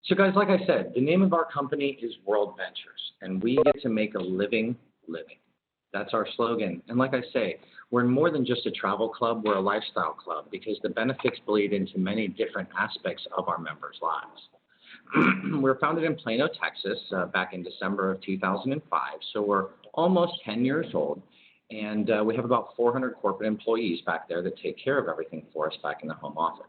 So, guys, like I said, the name of our company is World Ventures, and we get to make a living living. That's our slogan. And like I say, we're more than just a travel club, we're a lifestyle club because the benefits bleed into many different aspects of our members' lives. We were founded in Plano, Texas, back in December of 2005. So we're almost 10 years old, and we have about 400 corporate employees back there that take care of everything for us back in the home office.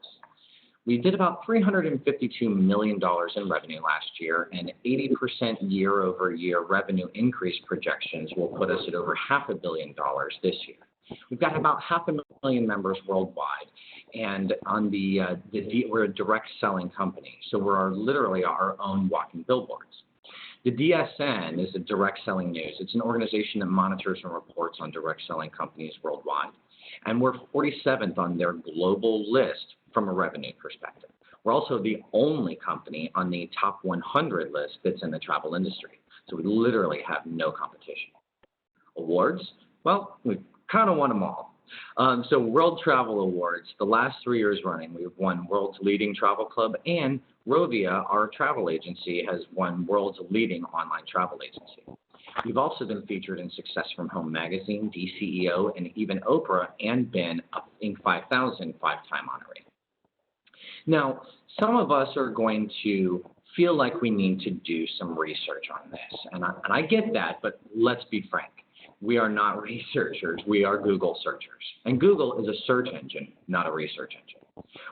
We did about $352 million in revenue last year, and 80% year-over-year revenue increase projections will put us at over $500 million this year. We've got about 500,000 members worldwide, and on we're a direct selling company, so we're literally our own walking billboards. The DSN is a direct selling news. It's an organization that monitors and reports on direct selling companies worldwide. And we're 47th on their global list from a revenue perspective. We're also the only company on the top 100 list that's in the travel industry. So we literally have no competition. Awards? Well, we've kind of won them all. So World Travel Awards, the last 3 years running, we've won World's Leading Travel Club, and Rovia, our travel agency, has won World's Leading Online Travel Agency. We've also been featured in Success from Home magazine, DCEO, and even Oprah, and been a Inc. 5000 5-time honoree. Now, some of us are going to feel like we need to do some research on this, and I get that, but let's be frank. We are not researchers, we are Google searchers. And Google is a search engine, not a research engine.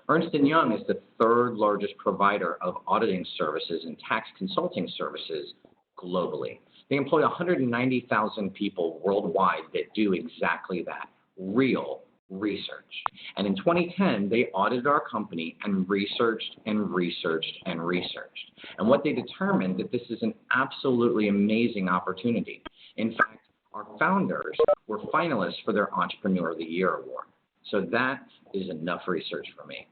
Ernst & Young is the third largest provider of auditing services and tax consulting services globally. They employ 190,000 people worldwide that do exactly that, real research. And in 2010, they audited our company and researched and researched and researched. And what they determined that this is an absolutely amazing opportunity. In fact, our founders were finalists for their Entrepreneur of the Year award. So that is enough research for me.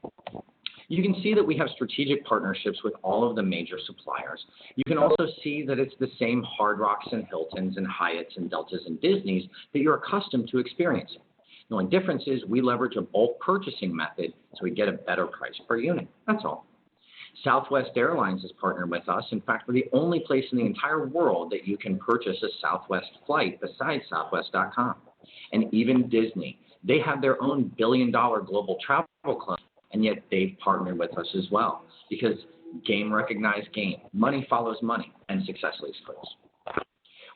You can see that we have strategic partnerships with all of the major suppliers. You can also see that it's the same Hard Rocks and Hiltons and Hyatts and Deltas and Disneys that you're accustomed to experiencing. The only difference is we leverage a bulk purchasing method so we get a better price per unit. That's all. Southwest Airlines has partnered with us. In fact, we're the only place in the entire world that you can purchase a Southwest flight besides Southwest.com. And even Disney, they have their own billion-dollar global travel club, and yet they've partnered with us as well because game recognized game. Money follows money, and success leads clues.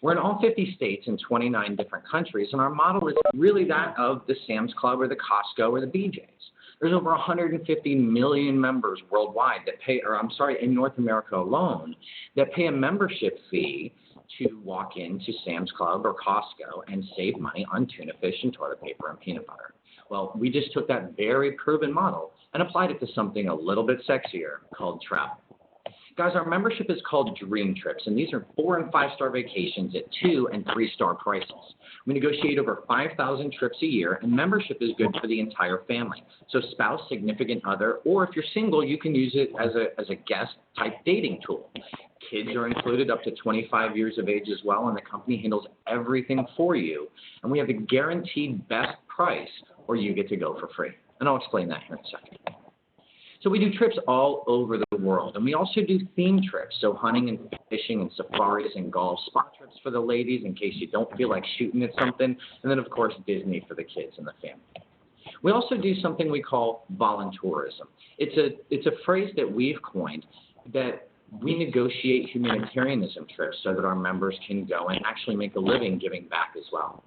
We're in all 50 states and 29 different countries, and our model is really that of the Sam's Club or the Costco or the BJ's. There's over 150 million members worldwide that pay, in North America alone, that pay a membership fee to walk into Sam's Club or Costco and save money on tuna fish and toilet paper and peanut butter. Well, we just took that very proven model and applied it to something a little bit sexier called travel. Guys, our membership is called Dream Trips, and these are 4- and 5-star vacations at 2- and 3-star prices. We negotiate over 5,000 trips a year, and membership is good for the entire family. So spouse, significant other, or if you're single, you can use it as a guest-type dating tool. Kids are included up to 25 years of age as well, and the company handles everything for you. And we have the guaranteed best price, or you get to go for free. And I'll explain that here in a second. So we do trips all over the world, and we also do theme trips, so hunting and fishing and safaris and golf, spa trips for the ladies in case you don't feel like shooting at something, and then, of course, Disney for the kids and the family. We also do something we call voluntourism. It's a phrase that we've coined that we negotiate humanitarianism trips so that our members can go and actually make a living giving back as well.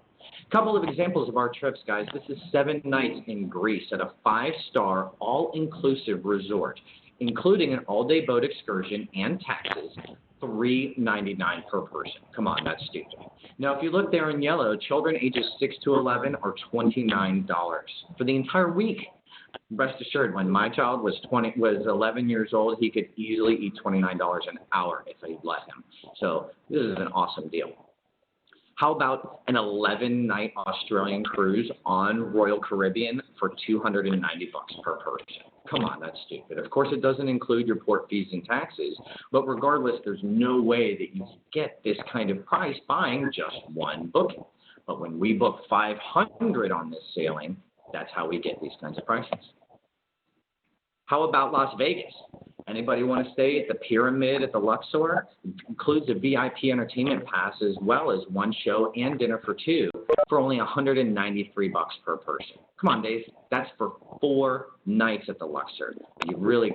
A couple of examples of our trips, guys. This is 7 nights in Greece at a 5-star all-inclusive resort, including an all-day boat excursion and taxes, $399 per person. Come on, that's stupid. Now, if you look there in yellow, children ages 6 to 11 are $29 for the entire week. Rest assured, when my child was 11 years old, he could easily eat $29 an hour if I let him. So this is an awesome deal. How about an 11-night Australian cruise on Royal Caribbean for $290 per person? Come on, that's stupid. Of course, it doesn't include your port fees and taxes, but regardless, there's no way that you get this kind of price buying just one booking. But when we book 500 on this sailing, that's how we get these kinds of prices. How about Las Vegas? Anybody want to stay at the Pyramid at the Luxor? It includes a VIP entertainment pass as well as one show and dinner for two for only $193 per person. Come on, Dave. That's for 4 nights at the Luxor. You really,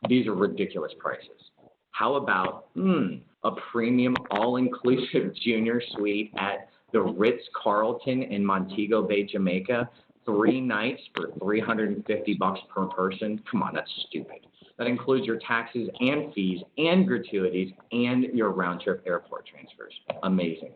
these are ridiculous prices. How about a premium all-inclusive junior suite at the Ritz-Carlton in Montego Bay, Jamaica? 3 nights for $350 per person. Come on, that's stupid. That includes your taxes and fees and gratuities and your round-trip airport transfers. Amazing.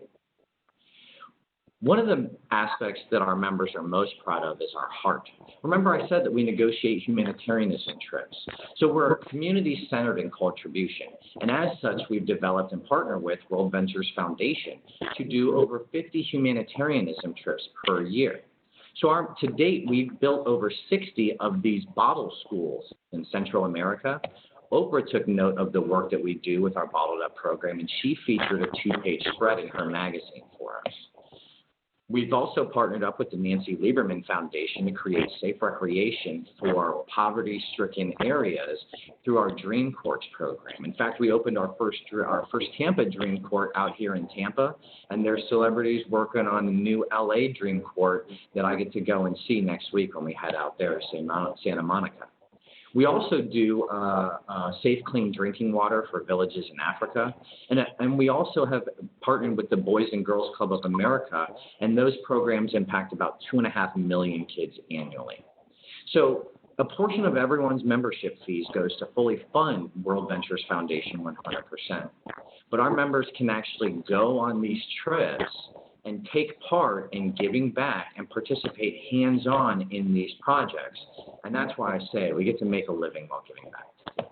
One of the aspects that our members are most proud of is our heart. Remember I said that we negotiate humanitarianism trips. So we're a community-centered in contribution. And as such, we've developed and partnered with World Ventures Foundation to do over 50 humanitarianism trips per year. So to date, we've built over 60 of these bottle schools in Central America. Oprah took note of the work that we do with our Bottled Up program, and she featured a 2-page spread in her magazine for us. We've also partnered up with the Nancy Lieberman Foundation to create safe recreation for poverty-stricken areas through our Dream Courts program. In fact, we opened our first Tampa Dream Court out here in Tampa, and there's celebrities working on a new LA Dream Court that I get to go and see next week when we head out there to Santa Monica. We also do safe, clean drinking water for villages in Africa. And we also have partnered with the Boys and Girls Club of America, and those programs impact about 2.5 million kids annually. So a portion of everyone's membership fees goes to fully fund World Ventures Foundation 100%. But our members can actually go on these trips and take part in giving back and participate hands-on in these projects. And that's why I say we get to make a living while giving back.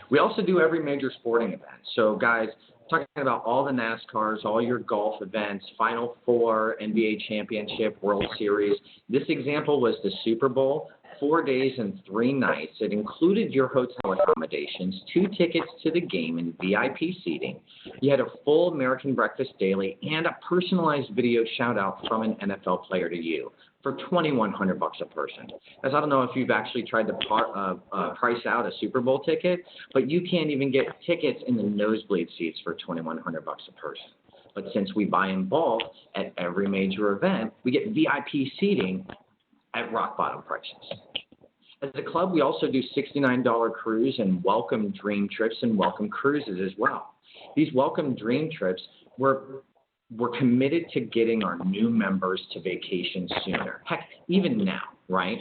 We also do every major sporting event. So guys, talking about all the NASCARs, all your golf events, Final Four, NBA Championship, World Series. This example was the Super Bowl. 4 days and 3 nights. It included your hotel accommodations, 2 tickets to the game and VIP seating. You had a full American breakfast daily and a personalized video shout out from an NFL player to you for $2,100 a person. As I don't know if you've actually tried to price out a Super Bowl ticket, but you can't even get tickets in the nosebleed seats for $2,100 a person. But since we buy in bulk at every major event, we get VIP seating at rock bottom prices. As a club, we also do $69 cruise and welcome dream trips and welcome cruises as well. These welcome dream trips, we're committed to getting our new members to vacation sooner. Heck, even now, right?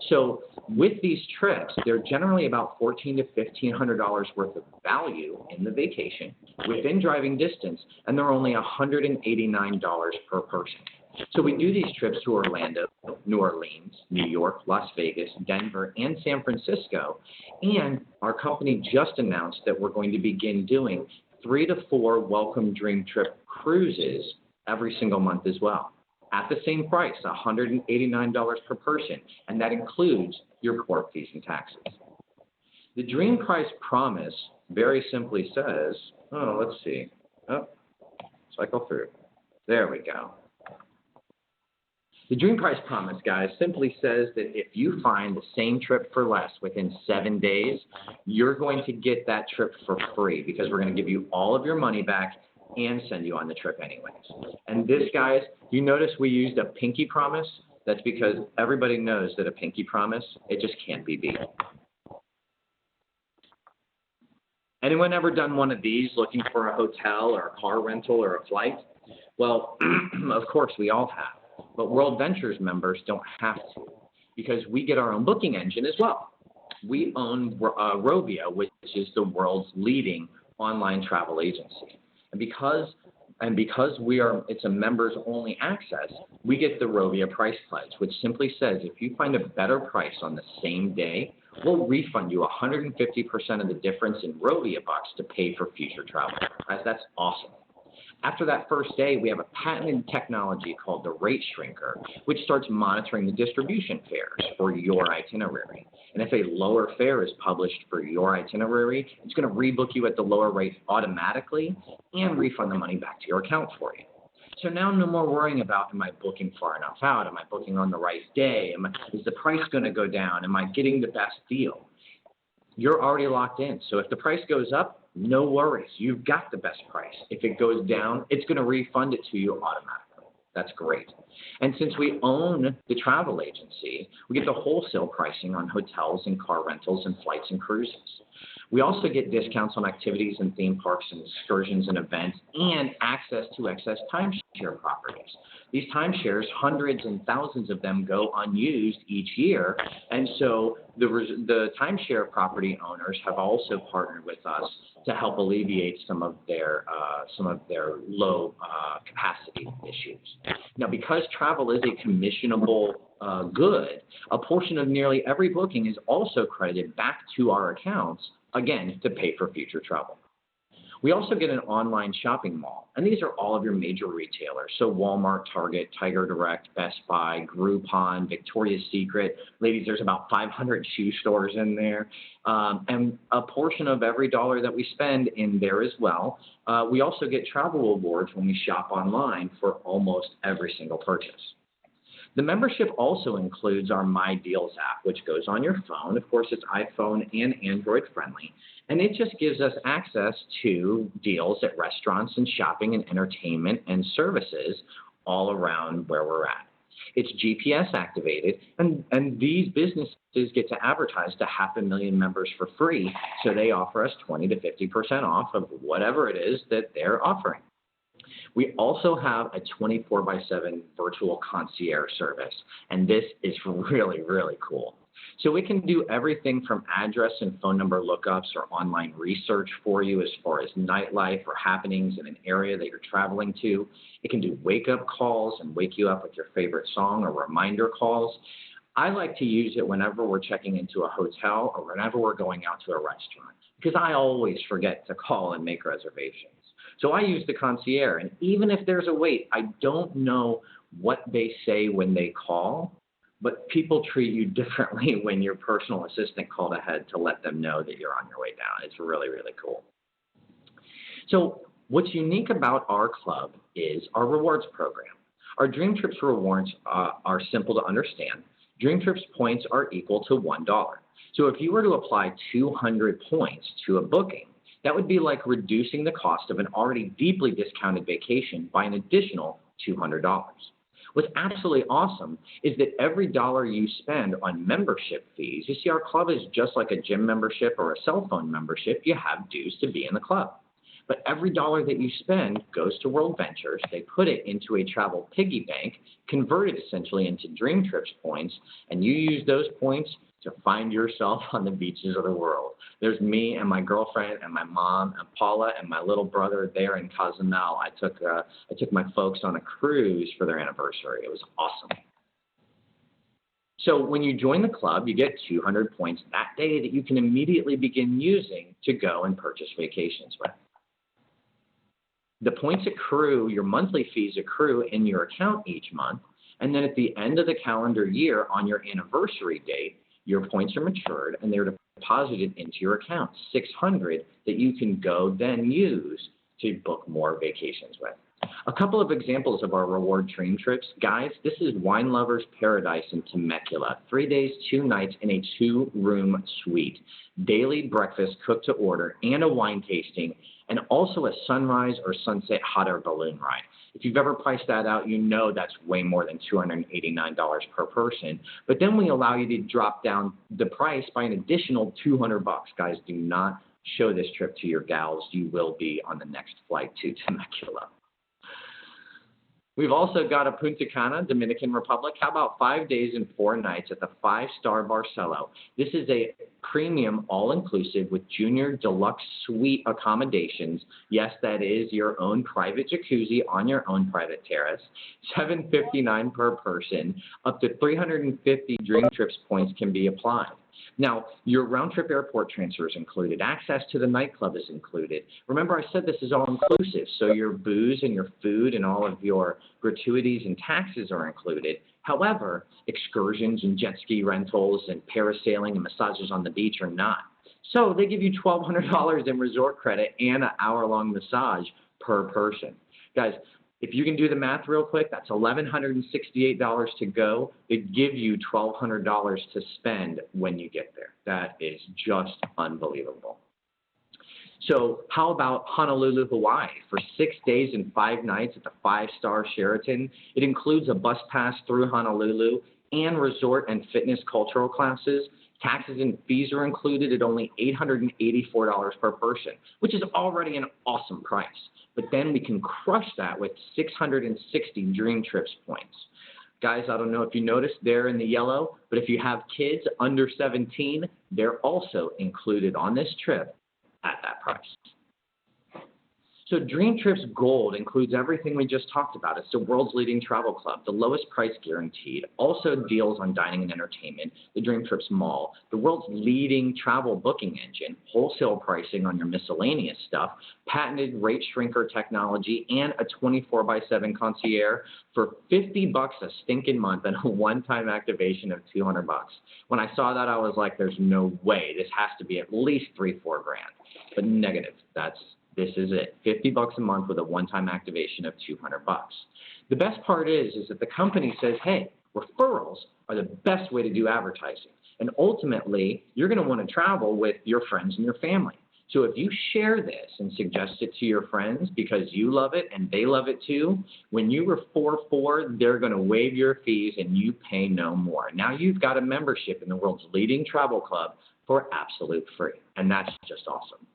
So with these trips, they're generally about $1,400 to $1,500 worth of value in the vacation within driving distance, and they're only $189 per person. So we do these trips to Orlando, New Orleans, New York, Las Vegas, Denver, and San Francisco. And our company just announced that we're going to begin doing 3 to 4 welcome dream trip cruises every single month as well. At the same price, $189 per person, and that includes your port fees and taxes. The Dream Price Promise very simply says, cycle through. There we go. The Dream Price Promise, guys, simply says that if you find the same trip for less within 7 days, you're going to get that trip for free because we're going to give you all of your money back and send you on the trip anyways. And this, guys, you notice we used a pinky promise? That's because everybody knows that a pinky promise, it just can't be beat. Anyone ever done one of these looking for a hotel or a car rental or a flight? Well, of course, we all have. But World Ventures members don't have to because we get our own booking engine as well. We own Rovia, which is the world's leading online travel agency. And because it's a members only access, we get the Rovia Price Pledge, which simply says if you find a better price on the same day, we'll refund you 150% of the difference in Rovia bucks to pay for future travel. Guys, that's awesome. After that first day, we have a patented technology called the Rate Shrinker, which starts monitoring the distribution fares for your itinerary. And if a lower fare is published for your itinerary, it's going to rebook you at the lower rate automatically and refund the money back to your account for you. So now no more worrying about, am I booking far enough out? Am I booking on the right day? Is the price going to go down? Am I getting the best deal? you're already locked in. So if the price goes up, no worries. You've got the best price. If it goes down, it's going to refund it to you automatically. That's great. And since we own the travel agency, we get the wholesale pricing on hotels and car rentals and flights and cruises. We also get discounts on activities and theme parks and excursions and events and access to excess timeshare properties. These timeshares, hundreds and thousands of them go unused each year. And so the timeshare property owners have also partnered with us to help alleviate some of their low capacity issues. Now, because travel is a commissionable good, a portion of nearly every booking is also credited back to our accounts, again, to pay for future travel. We also get an online shopping mall, and these are all of your major retailers. So Walmart, Target, Tiger Direct, Best Buy, Groupon, Victoria's Secret. Ladies, there's about 500 shoe stores in there. And a portion of every dollar that we spend in there as well. We also get travel rewards when we shop online for almost every single purchase. The membership also includes our My Deals app, which goes on your phone. Of course, it's iPhone and Android friendly. And it just gives us access to deals at restaurants and shopping and entertainment and services all around where we're at. It's GPS activated, and these businesses get to advertise to 500,000 members for free. So they offer us 20 to 50% off of whatever it is that they're offering. We also have a 24/7 virtual concierge service, and this is really, really cool. So it can do everything from address and phone number lookups or online research for you as far as nightlife or happenings in an area that you're traveling to. It can do wake-up calls and wake you up with your favorite song or reminder calls. I like to use it whenever we're checking into a hotel or whenever we're going out to a restaurant, because I always forget to call and make reservations. So I use the concierge, and even if there's a wait, I don't know what they say when they call, but people treat you differently when your personal assistant called ahead to let them know that you're on your way down. It's really, really cool. So what's unique about our club is our rewards program. Our Dream Trips rewards are simple to understand. Dream Trips points are equal to $1. So if you were to apply 200 points to a booking, that would be like reducing the cost of an already deeply discounted vacation by an additional $200. What's absolutely awesome is that every dollar you spend on membership fees, you see, our club is just like a gym membership or a cell phone membership. You have dues to be in the club. But every dollar that you spend goes to World Ventures. They put it into a travel piggy bank, convert it essentially into Dream Trips points, and you use those points to find yourself on the beaches of the world. There's me and my girlfriend and my mom and Paula and my little brother there in Cozumel. I took my folks on a cruise for their anniversary. It was awesome. So when you join the club, you get 200 points that day that you can immediately begin using to go and purchase vacations with. The points accrue, your monthly fees accrue in your account each month, and then at the end of the calendar year on your anniversary date, your points are matured and they're deposited into your account, 600 that you can go then use to book more vacations with. A couple of examples of our reward Dream Trips. Guys, this is Wine Lovers Paradise in Temecula. 3 days, 2 nights in a 2-room suite. Daily breakfast cooked to order and a wine tasting, and also a sunrise or sunset hot air balloon ride. If you've ever priced that out, you know that's way more than $289 per person. But then we allow you to drop down the price by an additional $200. Guys, do not show this trip to your gals. You will be on the next flight to Temecula. We've also got a Punta Cana, Dominican Republic. How about 5 days and 4 nights at the 5-star Barcelo? This is a premium all-inclusive with junior deluxe suite accommodations. Yes, that is your own private jacuzzi on your own private terrace. $759 per person. Up to 350 Dream Trips points can be applied. Now, your round-trip airport transfer is included. Access to the nightclub is included. Remember, I said this is all-inclusive, so your booze and your food and all of your gratuities and taxes are included. However, excursions and jet ski rentals and parasailing and massages on the beach are not. So they give you $1,200 in resort credit and an hour-long massage per person. Guys, If you can do the math real quick, that's $1,168 to go. They give you $1,200 to spend when you get there. That is just unbelievable. So how about Honolulu, Hawaii? For 6 days and 5 nights at the 5-star Sheraton, it includes a bus pass through Honolulu and resort and fitness cultural classes. Taxes and fees are included at only $884 per person, which is already an awesome price. But then we can crush that with 660 Dream Trips points. Guys, I don't know if you noticed, they're in the yellow, but if you have kids under 17, they're also included on this trip at that price. So Dream Trips Gold includes everything we just talked about. It's the world's leading travel club, the lowest price guaranteed, also deals on dining and entertainment, the Dream Trips Mall, the world's leading travel booking engine, wholesale pricing on your miscellaneous stuff, patented rate shrinker technology, and a 24/7 concierge for $50 a stinking month and a one-time activation of $200. When I saw that, I was like, there's no way. This has to be at least $3-4 grand. But negative. This is it. $50 a month with a one-time activation of $200. The best part is that the company says, hey, referrals are the best way to do advertising. And ultimately, you're going to want to travel with your friends and your family. So if you share this and suggest it to your friends because you love it and they love it too, when you refer for, they're going to waive your fees and you pay no more. Now you've got a membership in the world's leading travel club for absolute free. And that's just awesome.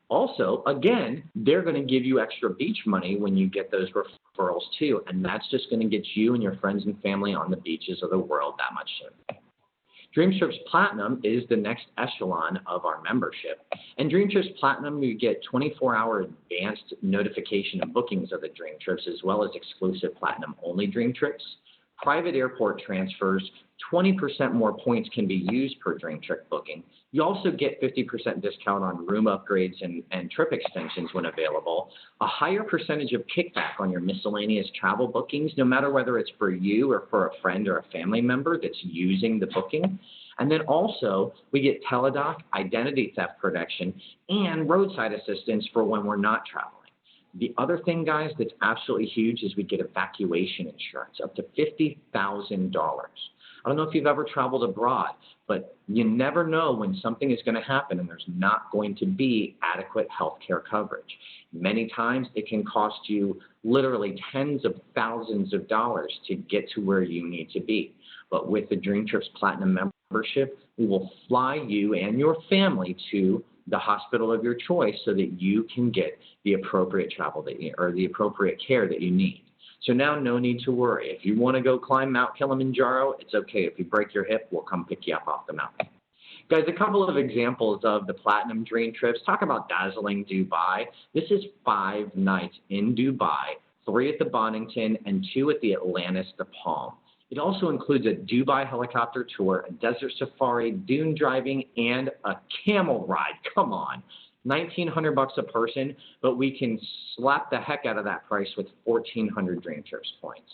Also, again, they're going to give you extra beach money when you get those referrals too, and that's just going to get you and your friends and family on the beaches of the world that much sooner. Dream Trips Platinum is the next echelon of our membership. And Dream Trips Platinum, you get 24-hour advanced notification of bookings of the Dream Trips, as well as exclusive Platinum-only Dream Trips, private airport transfers, 20% more points can be used per Dream Trip booking. You also get 50% discount on room upgrades and trip extensions when available, a higher percentage of kickback on your miscellaneous travel bookings, no matter whether it's for you or for a friend or a family member that's using the booking. And then also, we get teledoc, identity theft protection, and roadside assistance for when we're not traveling. The other thing, guys, that's absolutely huge is we get evacuation insurance, up to $50,000. I don't know if you've ever traveled abroad, but you never know when something is going to happen and there's not going to be adequate health care coverage. Many times it can cost you literally tens of thousands of dollars to get to where you need to be. But with the Dream Trips Platinum membership, we will fly you and your family to the hospital of your choice so that you can get the appropriate travel or the appropriate care that you need. So now no need to worry. If you want to go climb Mount Kilimanjaro, it's okay. If you break your hip, we'll come pick you up off the mountain. Guys, a couple of examples of the Platinum Dream Trips. Talk about dazzling Dubai. This is 5 nights in Dubai, 3 at the Bonington and 2 at the Atlantis, the Palm. It also includes a Dubai helicopter tour, a desert safari, dune driving, and a camel ride. Come on. $1,900 a person, but we can slap the heck out of that price with 1,400 Dream Trips points.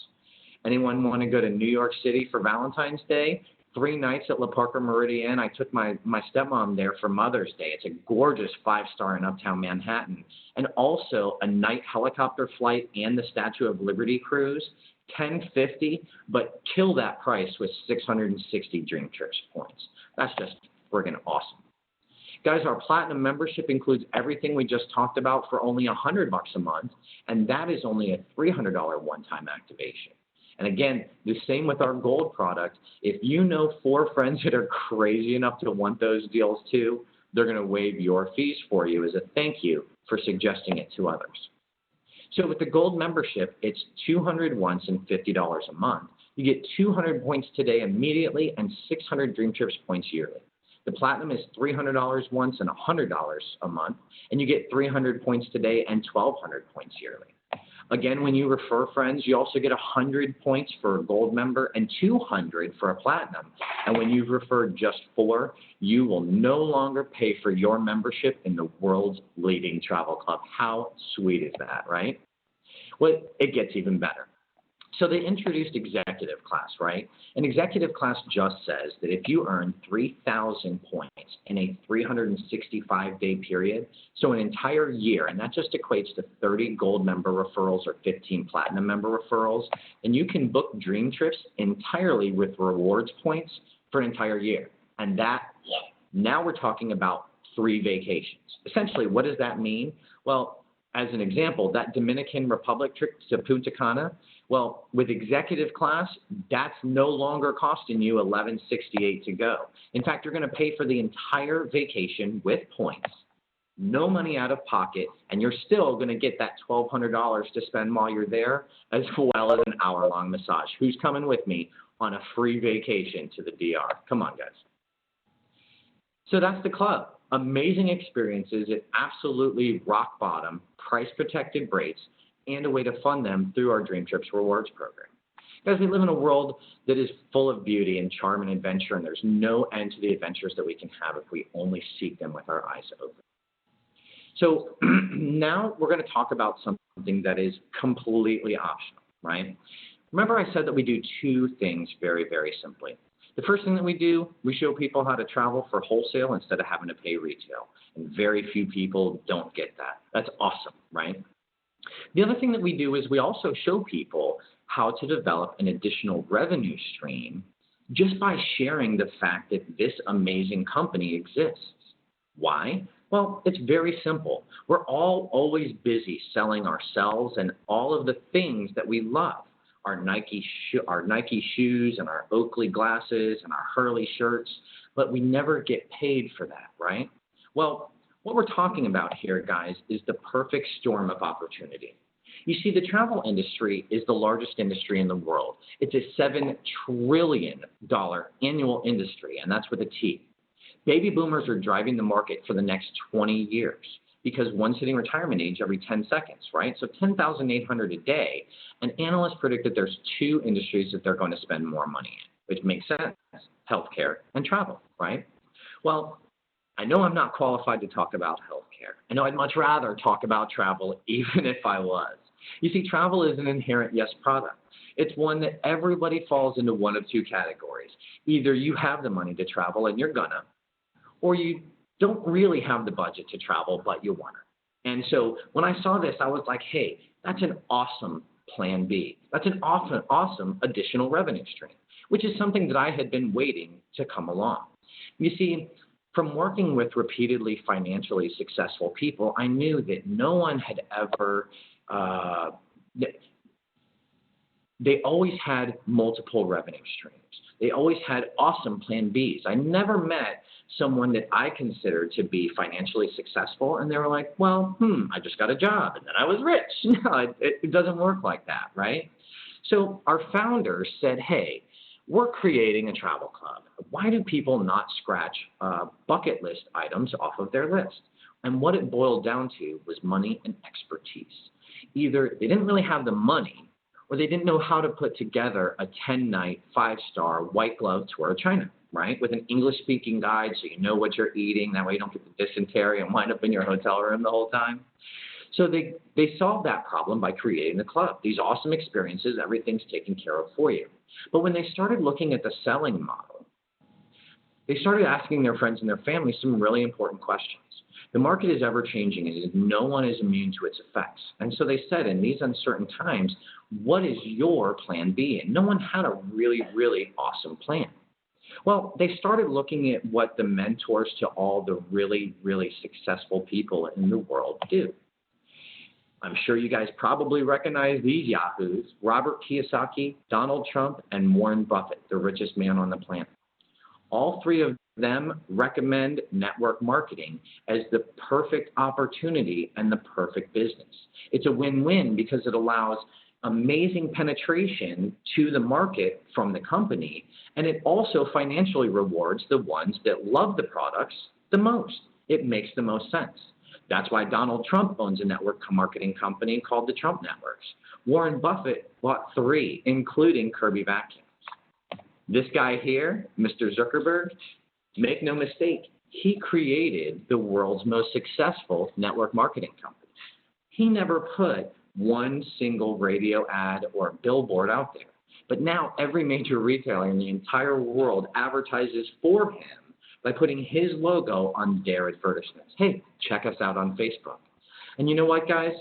Anyone want to go to New York City for Valentine's Day? 3 nights at La Parker Meridian. I took my stepmom there for Mother's Day. It's a gorgeous 5-star in Uptown Manhattan. And also a night helicopter flight and the Statue of Liberty cruise. $1,050, but kill that price with 660 Dream Trips points. That's just friggin' awesome. Guys, our Platinum membership includes everything we just talked about for only $100 a month, and that is only a $300 one-time activation. And again, the same with our Gold product. If you know 4 friends that are crazy enough to want those deals too, they're going to waive your fees for you as a thank you for suggesting it to others. So with the Gold membership, it's $200 once and $50 a month. You get 200 points today immediately and 600 Dream Trips points yearly. The Platinum is $300 once and $100 a month, and you get 300 points today and 1,200 points yearly. Again, when you refer friends, you also get 100 points for a Gold member and 200 for a Platinum. And when you've referred just 4, you will no longer pay for your membership in the world's leading travel club. How sweet is that, right? Well, it gets even better. So they introduced executive class, right? And executive class just says that if you earn 3,000 points in a 365-day period, so an entire year, and that just equates to 30 gold member referrals or 15 platinum member referrals, and you can book dream trips entirely with rewards points for an entire year. And that, now we're talking about 3 vacations. Essentially, what does that mean? Well, as an example, that Dominican Republic trip to Punta Cana, well, with executive class, that's no longer costing you $11.68 to go. In fact, you're going to pay for the entire vacation with points, no money out of pocket, and you're still going to get that $1,200 to spend while you're there, as well as an hour-long massage. Who's coming with me on a free vacation to the DR? Come on, guys. So that's the club. Amazing experiences at absolutely rock bottom, price-protected rates, and a way to fund them through our Dream Trips Rewards program. Guys, we live in a world that is full of beauty and charm and adventure, and there's no end to the adventures that we can have if we only seek them with our eyes open. So now we're going to talk about something that is completely optional, right? Remember I said that we do 2 things very, very simply. The first thing that we do, we show people how to travel for wholesale instead of having to pay retail. And very few people don't get that. That's awesome, right? The other thing that we do is we also show people how to develop an additional revenue stream just by sharing the fact that this amazing company exists. Why? Well, it's very simple. We're all always busy selling ourselves and all of the things that we love. Our Nike shoes and our Oakley glasses and our Hurley shirts, but we never get paid for that, right? Well, what we're talking about here, guys, is the perfect storm of opportunity. You see, the travel industry is the largest industry in the world. It's a $7 trillion annual industry, and that's with a T. Baby boomers are driving the market for the next 20 years because one's hitting retirement age every 10 seconds, right? So 10,800 a day, and analysts predict that there's 2 industries that they're going to spend more money in, which makes sense, healthcare and travel, right? Well, I know I'm not qualified to talk about healthcare. I know I'd much rather talk about travel even if I was. You see, travel is an inherent yes product. It's one that everybody falls into one of 2 categories. Either you have the money to travel and you're gonna, or you don't really have the budget to travel, but you want to. And so when I saw this, I was like, hey, that's an awesome plan B. That's an awesome additional revenue stream, which is something that I had been waiting to come along. You see, from working with repeatedly financially successful people, I knew that no one had ever, they always had multiple revenue streams. They always had awesome plan Bs. I never met someone that I considered to be financially successful, and they were like, well, I just got a job, and then I was rich. No, it doesn't work like that, right? So our founders said, hey, we're creating a travel club. Why do people not scratch bucket list items off of their list? And what it boiled down to was money and expertise. Either they didn't really have the money, or they didn't know how to put together a 10-night, 5-star white glove tour of China, right? With an English-speaking guide so you know what you're eating. That way you don't get the dysentery and wind up in your hotel room the whole time. So they solved that problem by creating the club. These awesome experiences, everything's taken care of for you. But when they started looking at the selling model, they started asking their friends and their family some really important questions. The market is ever changing and no one is immune to its effects. And so they said, in these uncertain times, what is your plan B? And no one had a really, really awesome plan. Well, they started looking at what the mentors to all the really, really successful people in the world do. I'm sure you guys probably recognize these yahoos: Robert Kiyosaki, Donald Trump, and Warren Buffett, the richest man on the planet. All 3 of them recommend network marketing as the perfect opportunity and the perfect business. It's a win-win because it allows amazing penetration to the market from the company, and it also financially rewards the ones that love the products the most. It makes the most sense. That's why Donald Trump owns a network marketing company called the Trump Networks. Warren Buffett bought 3, including Kirby Vacuums. This guy here, Mr. Zuckerberg, make no mistake, he created the world's most successful network marketing company. He never put one single radio ad or billboard out there. But now every major retailer in the entire world advertises for him by putting his logo on their advertisements. Hey, check us out on Facebook. And you know what, guys?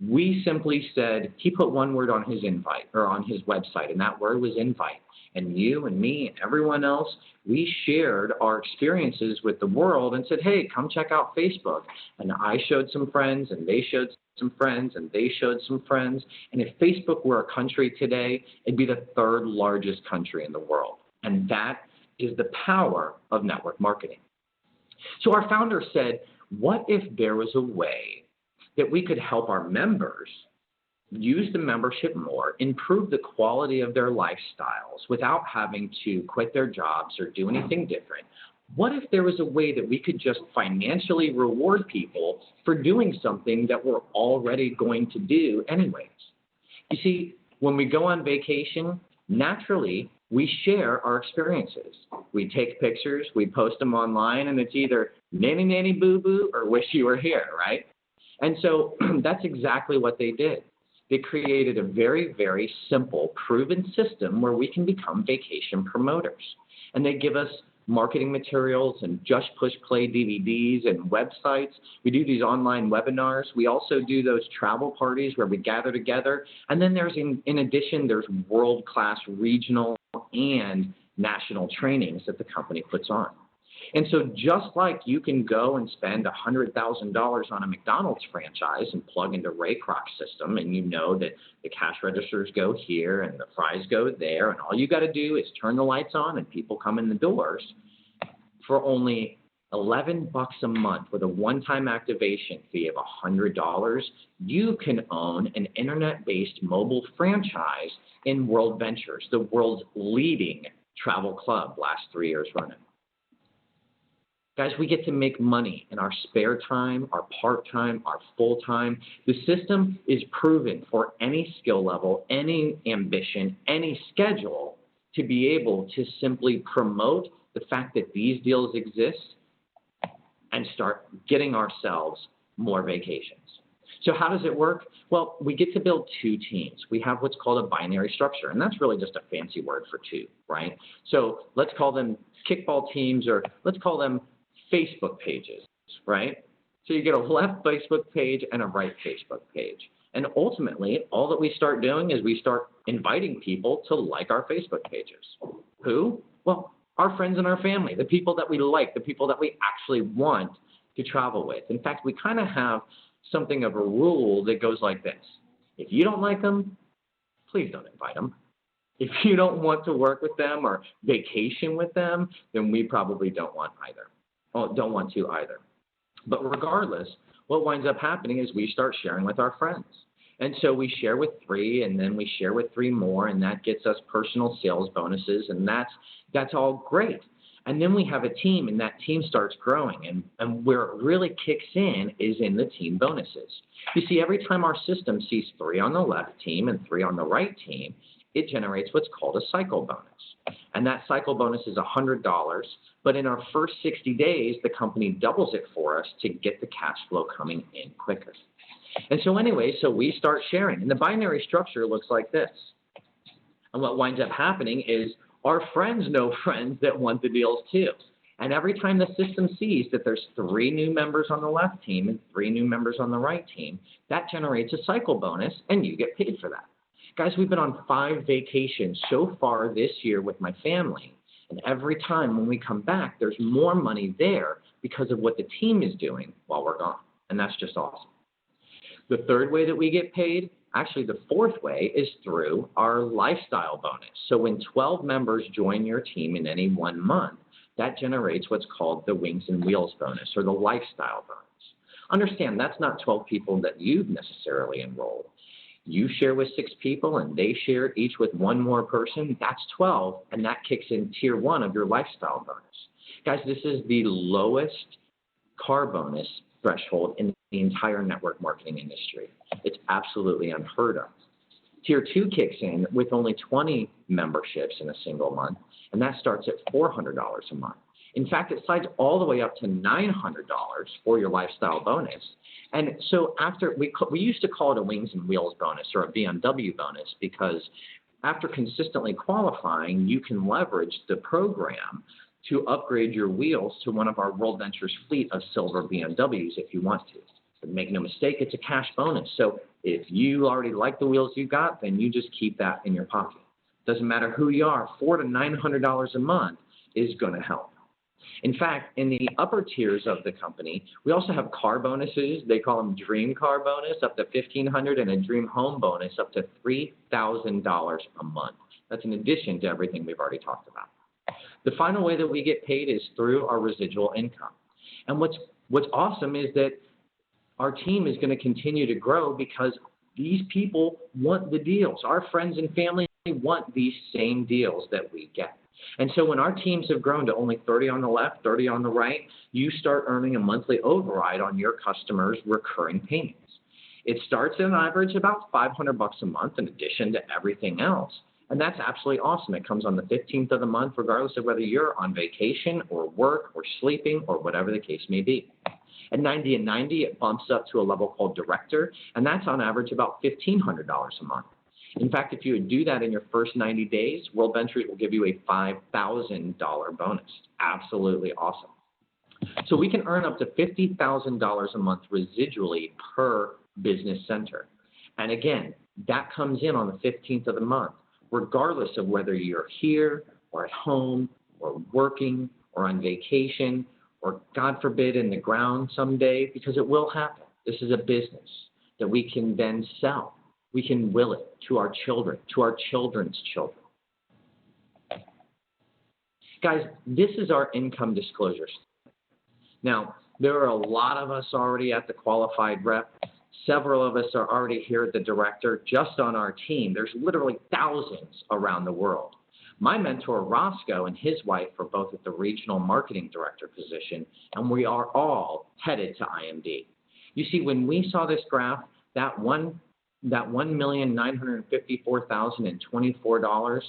We simply said, he put one word on his invite or on his website, and that word was invite. And you and me and everyone else, we shared our experiences with the world and said, hey, come check out Facebook. And I showed some friends, and they showed some friends, and they showed some friends. And if Facebook were a country today, it'd be the third largest country in the world. And that is the power of network marketing. So our founder said, what if there was a way that we could help our members use the membership more, improve the quality of their lifestyles without having to quit their jobs or do anything different? What if there was a way that we could just financially reward people for doing something that we're already going to do anyways? You see, when we go on vacation, naturally, we share our experiences. We take pictures, we post them online, and it's either nanny, nanny, boo-boo, or wish you were here, right? And so that's exactly what they did. They created a very, very simple, proven system where we can become vacation promoters. And they give us marketing materials and just push play DVDs and websites. We do these online webinars. We also do those travel parties where we gather together. And then there's, in addition, there's world-class regional and national trainings that the company puts on. And so just like you can go and spend $100,000 on a McDonald's franchise and plug into Ray Kroc's system, and you know that the cash registers go here and the fries go there, and all you got to do is turn the lights on and people come in the doors, for only $11 a month with a one-time activation fee of $100, you can own an internet-based mobile franchise in World Ventures, the world's leading travel club, last 3 years running. Guys, we get to make money in our spare time, our part-time, our full-time. The system is proven for any skill level, any ambition, any schedule to be able to simply promote the fact that these deals exist and start getting ourselves more vacations. So how does it work? Well, we get to build two teams. We have what's called a binary structure, and that's really just a fancy word for two, right? So let's call them kickball teams, or let's call them Facebook pages, right? So you get a left Facebook page and a right Facebook page. And ultimately, all that we start doing is we start inviting people to like our Facebook pages. Who? Well, our friends and our family, the people that we like, the people that we actually want to travel with. In fact, we kind of have something of a rule that goes like this. If you don't like them, please don't invite them. If you don't want to work with them or vacation with them, then we probably don't want to either. But regardless, what winds up happening is we start sharing with our friends. And so we share with 3, and then we share with 3 more, and that gets us personal sales bonuses, and that's all great. And then we have a team, and that team starts growing. And where it really kicks in is in the team bonuses. You see, every time our system sees 3 on the left team and 3 on the right team, it generates what's called a cycle bonus. And that cycle bonus is $100, but in our first 60 days, the company doubles it for us to get the cash flow coming in quicker. And so anyway, so we start sharing. And the binary structure looks like this. And what winds up happening is our friends know friends that want the deals too. And every time the system sees that there's 3 new members on the left team and 3 new members on the right team, that generates a cycle bonus, and you get paid for that. Guys, we've been on 5 vacations so far this year with my family. And every time when we come back, there's more money there because of what the team is doing while we're gone. And that's just awesome. The third way that we get paid, actually the fourth way, is through our lifestyle bonus. So when 12 members join your team in any one month, that generates what's called the Wings and Wheels bonus, or the lifestyle bonus. Understand, that's not 12 people that you've necessarily enrolled. You share with 6 people, and they share each with 1 more person. That's 12, and that kicks in tier 1 of your lifestyle bonus. Guys, this is the lowest car bonus threshold in the entire network marketing industry. It's absolutely unheard of. Tier 2 kicks in with only 20 memberships in a single month, and that starts at $400 a month. In fact, it slides all the way up to $900 for your lifestyle bonus. And so after we used to call it a wings and wheels bonus or a BMW bonus because after consistently qualifying, you can leverage the program to upgrade your wheels to one of our World Ventures fleet of silver BMWs if you want to. But make no mistake, it's a cash bonus. So if you already like the wheels you got, then you just keep that in your pocket. Doesn't matter who you are, $400 to $900 a month is going to help. In fact, in the upper tiers of the company, we also have car bonuses. They call them Dream Car Bonus up to $1,500 and a Dream Home Bonus up to $3,000 a month. That's in addition to everything we've already talked about. The final way that we get paid is through our residual income. And what's awesome is that our team is going to continue to grow because these people want the deals. Our friends and family want these same deals that we get. And so when our teams have grown to only 30 on the left, 30 on the right, you start earning a monthly override on your customers' recurring payments. It starts at an average about $500 a month in addition to everything else. And that's absolutely awesome. It comes on the 15th of the month, regardless of whether you're on vacation or work or sleeping or whatever the case may be. At 90 and 90, it bumps up to a level called Director, and that's on average about $1,500 a month. In fact, if you would do that in your first 90 days, World Ventures will give you a $5,000 bonus. Absolutely awesome. So we can earn up to $50,000 a month residually per business center. And again, that comes in on the 15th of the month, regardless of whether you're here or at home or working or on vacation or, God forbid, in the ground someday, because it will happen. This is a business that we can then sell. We can will it to our children, to our children's children. Guys, this is our income disclosure statement. Now, there are a lot of us already at the qualified rep. Several of us are already here at the director. Just on our team, there's literally thousands around the world. My mentor, Roscoe, and his wife are both at the regional marketing director position, and we are all headed to IMD. You see, when we saw this graph, that $1,954,024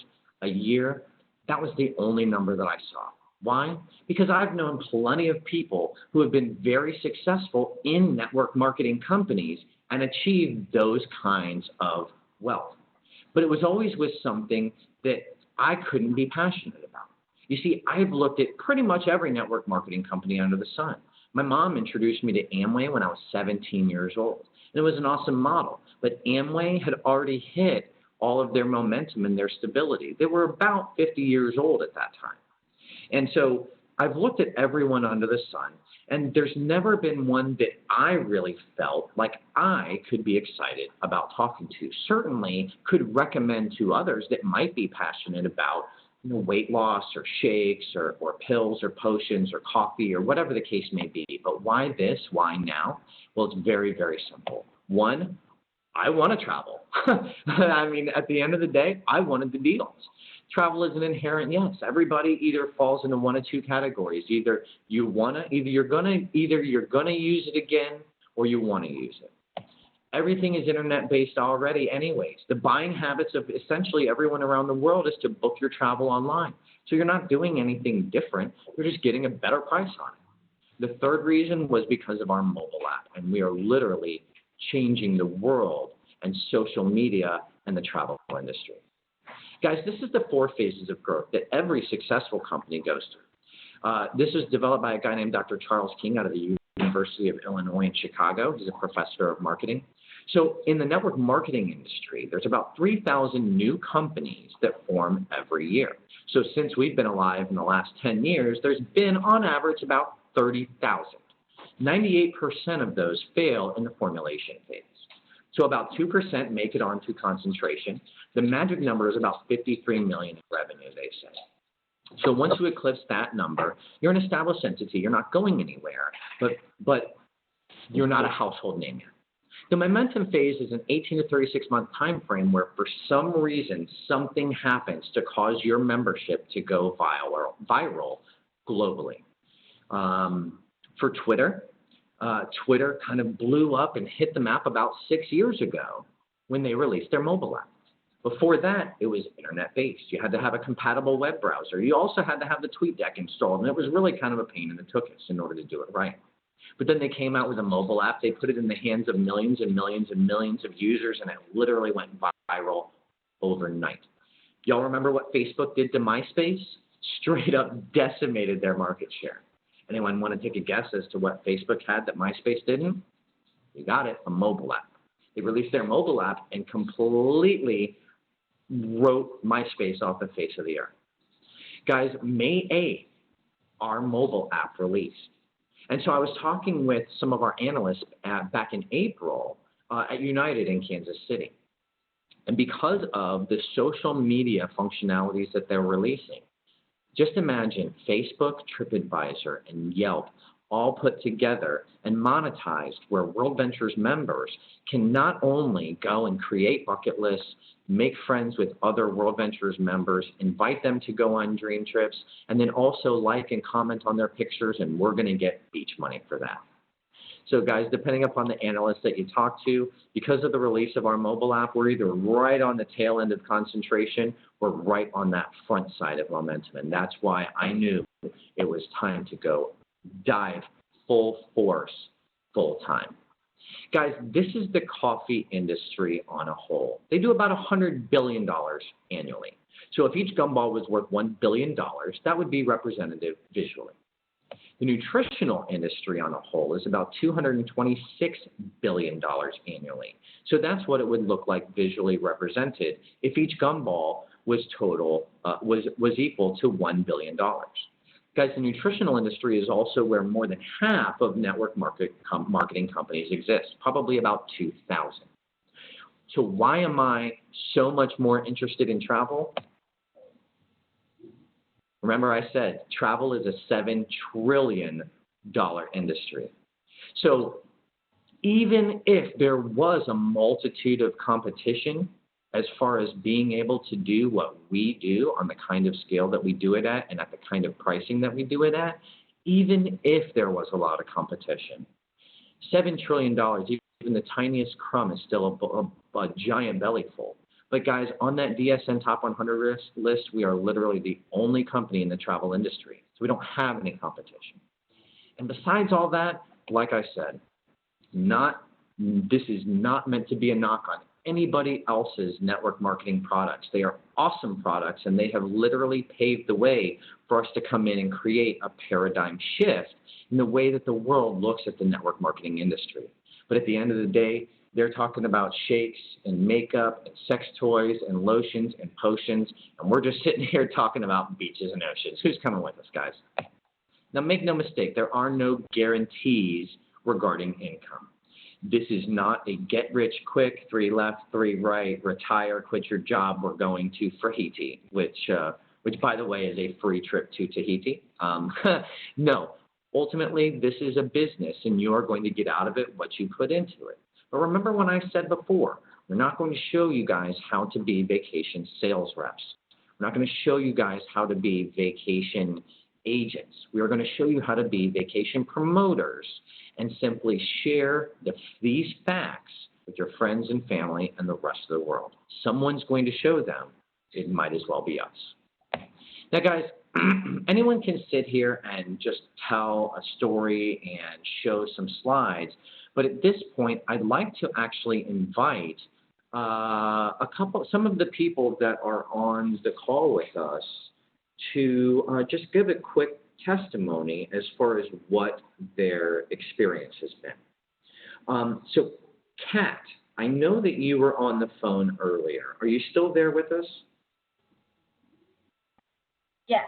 a year, that was the only number that I saw. Why? Because I've known plenty of people who have been very successful in network marketing companies and achieved those kinds of wealth. But it was always with something that I couldn't be passionate about. You see, I've looked at pretty much every network marketing company under the sun. My mom introduced me to Amway when I was 17 years old. And it was an awesome model. But Amway had already hit all of their momentum and their stability. They were about 50 years old at that time. And so I've looked at everyone under the sun, and there's never been one that I really felt like I could be excited about talking to. Certainly could recommend to others that might be passionate about weight loss or shakes or pills or potions or coffee or whatever the case may be. But why this? Why now? Well, it's very, very simple. One, I want to travel. I mean, at the end of the day, I wanted the deals. Travel is an inherent yes. Everybody either falls into one of two categories. Either you're gonna use it again, or you want to use it. Everything is internet-based already anyways. The buying habits of essentially everyone around the world is to book your travel online. So you're not doing anything different. You're just getting a better price on it. The third reason was because of our mobile app, and we are literally changing the world and social media and the travel industry. Guys, this is the 4 phases of growth that every successful company goes through. This was developed by a guy named Dr. Charles King out of the University of Illinois in Chicago. He's a professor of marketing. So in the network marketing industry, there's about 3,000 new companies that form every year. So since we've been alive in the last 10 years, there's been on average about 30,000. 98% of those fail in the formulation phase. So about 2% make it onto concentration. The magic number is about 53 million in revenue, they say. So once you eclipse that number, you're an established entity. You're not going anywhere, but you're not a household name yet. The momentum phase is an 18 to 36 month time frame where for some reason something happens to cause your membership to go viral globally. For Twitter, Twitter kind of blew up and hit the map about 6 years ago when they released their mobile app. Before that, it was internet-based. You had to have a compatible web browser. You also had to have the TweetDeck installed, and it was really kind of a pain in the tuchus in order to do it right. But then they came out with a mobile app. They put it in the hands of millions and millions and millions of users, and it literally went viral overnight. Y'all remember what Facebook did to MySpace? Straight up decimated their market share. Anyone want to take a guess as to what Facebook had that MySpace didn't? You got it, a mobile app. They released their mobile app and completely wrote MySpace off the face of the earth. Guys, May 8th, our mobile app released. And so I was talking with some of our analysts back in April at United in Kansas City. And because of the social media functionalities that they're releasing, just imagine Facebook, TripAdvisor, and Yelp all put together and monetized, where World Ventures members can not only go and create bucket lists, make friends with other World Ventures members, invite them to go on dream trips, and then also like and comment on their pictures, and we're going to get beach money for that. So guys, depending upon the analyst that you talk to, because of the release of our mobile app, we're either right on the tail end of concentration or right on that front side of momentum. And that's why I knew it was time to go dive full force, full time. Guys, this is the coffee industry on a whole. They do about $100 billion annually. So if each gumball was worth $1 billion, that would be representative visually. The nutritional industry on a whole is about $226 billion annually. So that's what it would look like visually represented if each gumball was equal to $1 billion. Guys, the nutritional industry is also where more than half of network marketing companies exist, probably about 2,000. So why am I so much more interested in travel? Remember I said travel is a $7 trillion industry. So even if there was a multitude of competition as far as being able to do what we do on the kind of scale that we do it at and at the kind of pricing that we do it at, even if there was a lot of competition, $7 trillion, even the tiniest crumb is still a giant bellyful. But guys, on that DSN Top 100 list, we are literally the only company in the travel industry. So we don't have any competition. And besides all that, like I said, this is not meant to be a knock on anybody else's network marketing products. They are awesome products, and they have literally paved the way for us to come in and create a paradigm shift in the way that the world looks at the network marketing industry. But at the end of the day, they're talking about shakes and makeup and sex toys and lotions and potions, and we're just sitting here talking about beaches and oceans. Who's coming with us, guys? Now, make no mistake, there are no guarantees regarding income. This is not a get-rich-quick, 3 left, 3 right, retire, quit your job, we're going to Tahiti, which, by the way, is a free trip to Tahiti. No, ultimately, this is a business, and you are going to get out of it what you put into it. But remember when I said before, we're not going to show you guys how to be vacation sales reps. We're not going to show you guys how to be vacation agents. We are going to show you how to be vacation promoters and simply share these facts with your friends and family and the rest of the world. Someone's going to show them. It might as well be us. Now, guys, anyone can sit here and just tell a story and show some slides, but at this point, I'd like to actually invite some of the people that are on the call with us to just give a quick testimony as far as what their experience has been. So, Kat, I know that you were on the phone earlier. Are you still there with us? Yes.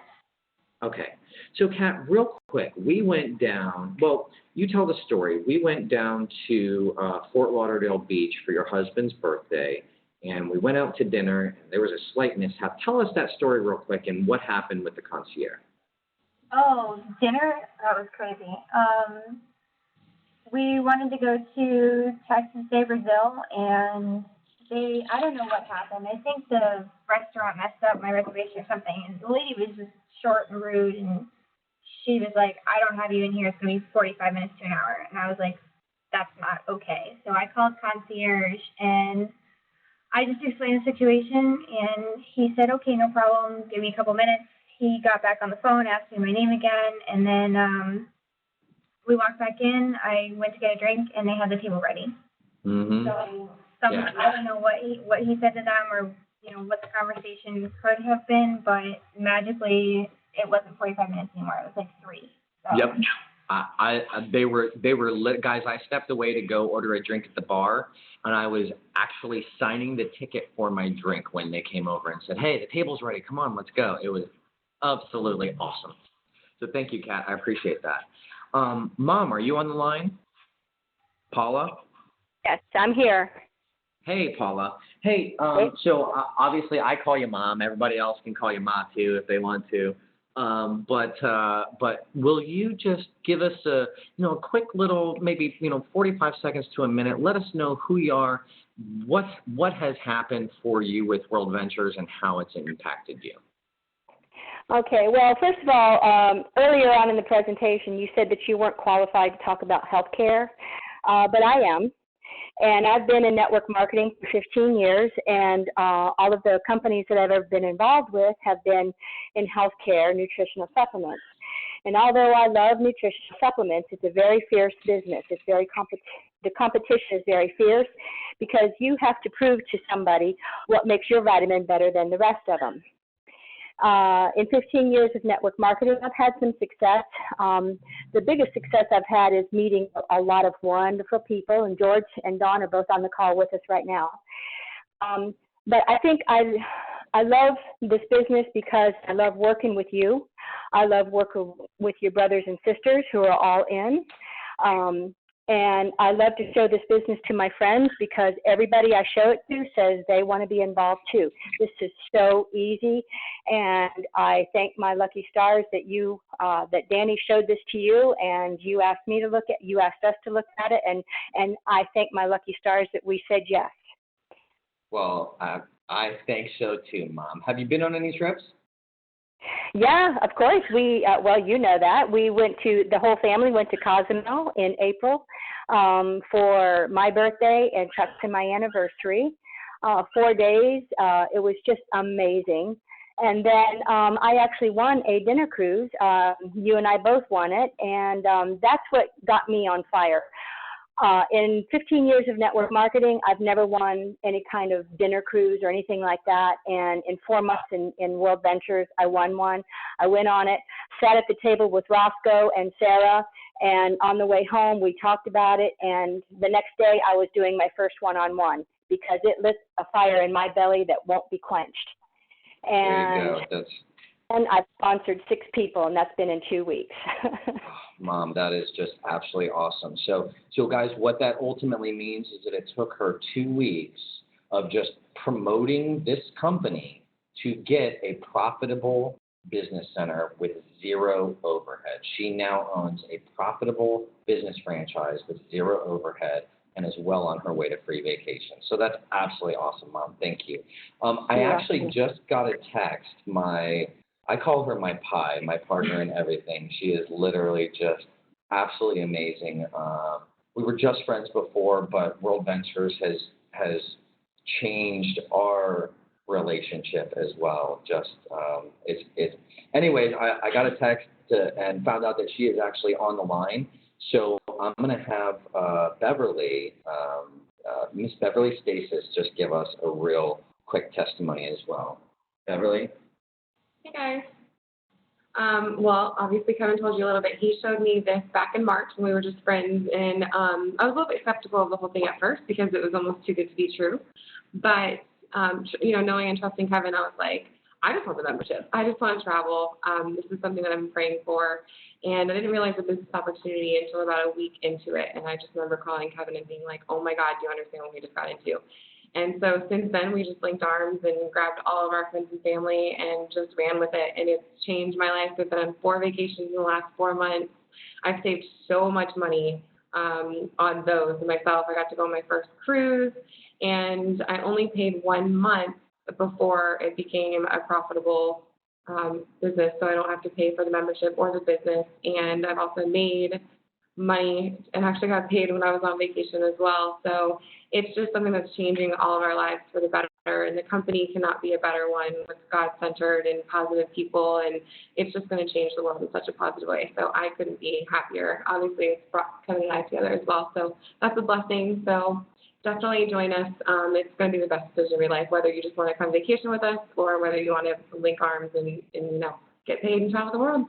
Okay. So, Kat, real quick, we went down, well, you tell the story. We went down to Fort Lauderdale Beach for your husband's birthday, and we went out to dinner, and there was a slight mishap. Tell us that story real quick and what happened with the concierge. Oh, dinner? That was crazy. We wanted to go to Texas de Brazil, and I don't know what happened. I think the restaurant messed up my reservation or something, and the lady was just short and rude, and she was like, I don't have you in here. It's going to be 45 minutes to an hour. And I was like, that's not okay. So I called concierge, and I just explained the situation, and he said, okay, no problem, give me a couple minutes. He got back on the phone, asked me my name again, and then we walked back in. I went to get a drink, and they had the table ready. Mm-hmm. So Yeah. I don't know what he said to them, or what the conversation could have been, but magically it wasn't 45 minutes anymore. It was like 3. So. Yep. They were lit, guys. I stepped away to go order a drink at the bar, and I was actually signing the ticket for my drink when they came over and said, "Hey, the table's ready. Come on, let's go." It was absolutely awesome. So thank you, Kat. I appreciate that. Mom, are you on the line? Paula? Yes, I'm here. Hey, Paula. Hey, so obviously I call you Mom. Everybody else can call you Ma too if they want to. But will you just give us a quick little, maybe 45 seconds to a minute? Let us know who you are, what has happened for you with World Ventures, and how it's impacted you. Okay, well, first of all, earlier on in the presentation, you said that you weren't qualified to talk about healthcare, but I am. And I've been in network marketing for 15 years, and all of the companies that I've ever been involved with have been in healthcare, nutritional supplements. And although I love nutritional supplements, it's a very fierce business. It's the competition is very fierce because you have to prove to somebody what makes your vitamin better than the rest of them. In 15 years of network marketing, I've had some success. The biggest success I've had is meeting a lot of wonderful people, and George and Dawn are both on the call with us right now. But I think I love this business because I love working with you. I love working with your brothers and sisters who are all in. And I love to show this business to my friends because everybody I show it to says they want to be involved too. This is so easy, and I thank my lucky stars that that Danny showed this to you, and you asked us to look at it, and I thank my lucky stars that we said yes. Well, I think so too, Mom. Have you been on any trips? Yeah, of course. We well, you know that the whole family went to Cozumel in April for my birthday and Chuck's and my anniversary. 4 days. It was just amazing. And then I actually won a dinner cruise. You and I both won it, and that's what got me on fire. In 15 years of network marketing, I've never won any kind of dinner cruise or anything like that. And in 4 months in World Ventures, I won one. I went on it, sat at the table with Roscoe and Sarah, and on the way home, we talked about it. And the next day, I was doing my first one-on-one because it lit a fire in my belly that won't be quenched. And there you go. And I've sponsored 6 people, and that's been in 2 weeks. Mom, that is just absolutely awesome. So guys, what that ultimately means is that it took her 2 weeks of just promoting this company to get a profitable business center with 0 overhead. She now owns a profitable business franchise with 0 overhead and is well on her way to free vacation. So that's absolutely awesome, Mom. Thank you. I actually just got a text. I call her my pie, my partner in everything. She is literally just absolutely amazing. We were just friends before, but World Ventures has changed our relationship as well. Just anyways, I got a text and found out that she is actually on the line. So I'm going to have Beverly, Miss Beverly Stasis, just give us a real quick testimony as well. Beverly? Hey guys. Well, obviously Kevin told you a little bit. He showed me this back in March when we were just friends, and I was a little bit skeptical of the whole thing at first because it was almost too good to be true. But knowing and trusting Kevin, I was like, I just want the membership. I just want to travel. This is something that I'm praying for, and I didn't realize the business opportunity until about a week into it. And I just remember calling Kevin and being like, "Oh my God, do you understand what we just got into?" And so since then, we just linked arms and grabbed all of our friends and family and just ran with it. And it's changed my life. I've been on 4 vacations in the last 4 months. I've saved so much money on those myself. I got to go on my first cruise, and I only paid 1 month before it became a profitable business, so I don't have to pay for the membership or the business. And I've also made money and actually got paid when I was on vacation as well. So it's just something that's changing all of our lives for the better, and the company cannot be a better one with God-centered and positive people, and it's just going to change the world in such a positive way. So I couldn't be happier. Obviously, it's brought Kevin and I together as well, so that's a blessing. So definitely join us. It's going to be the best decision of your life, whether you just want to come vacation with us or whether you want to link arms and get paid and travel the world.